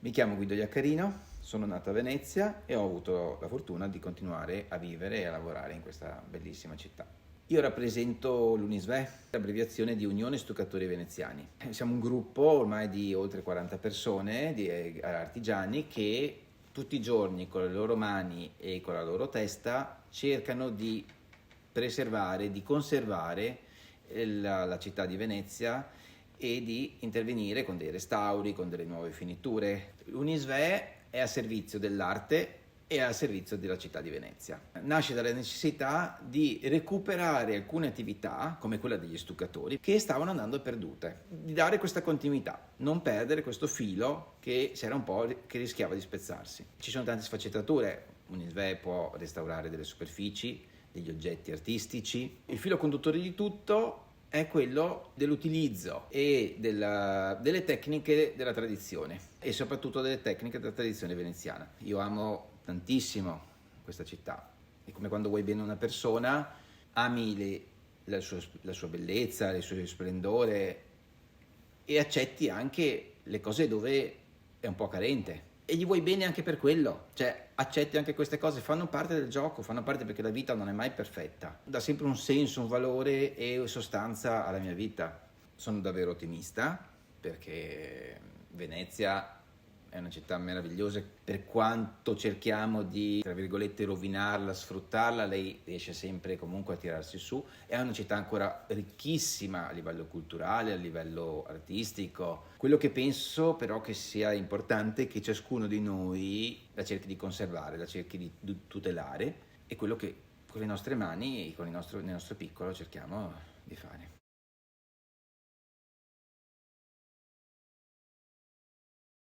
Mi chiamo Guido Iaccarino, sono nato a Venezia e ho avuto la fortuna di continuare a vivere e a lavorare in questa bellissima città. Io rappresento l'Unisve, l'abbreviazione di Unione Stuccatori Veneziani. Siamo un gruppo ormai di oltre 40 persone, di artigiani, che tutti i giorni con le loro mani e con la loro testa cercano di preservare, di conservare la città di Venezia e di intervenire con dei restauri, con delle nuove finiture. L'Unisve è a servizio dell'arte e al servizio della città di Venezia. Nasce dalla necessità di recuperare alcune attività, come quella degli stuccatori, che stavano andando perdute, di dare questa continuità, non perdere questo filo che c'era un po', che rischiava di spezzarsi. Ci sono tante sfaccettature, Unisve può restaurare delle superfici, degli oggetti artistici. Il filo conduttore di tutto è quello dell'utilizzo e delle tecniche della tradizione e soprattutto delle tecniche della tradizione veneziana. Io amo tantissimo questa città. È come quando vuoi bene una persona, ami la sua bellezza, il suo splendore e accetti anche le cose dove è un po' carente. E gli vuoi bene anche per quello, cioè accetti anche queste cose, fanno parte del gioco, fanno parte perché la vita non è mai perfetta, dà sempre un senso, un valore e sostanza alla mia vita. Sono davvero ottimista perché Venezia è una città meravigliosa, per quanto cerchiamo di, tra virgolette, rovinarla, sfruttarla, lei riesce sempre comunque a tirarsi su. È una città ancora ricchissima a livello culturale, a livello artistico. Quello che penso però che sia importante è che ciascuno di noi la cerchi di conservare, la cerchi di tutelare, e quello che con le nostre mani e nel nostro piccolo cerchiamo di fare.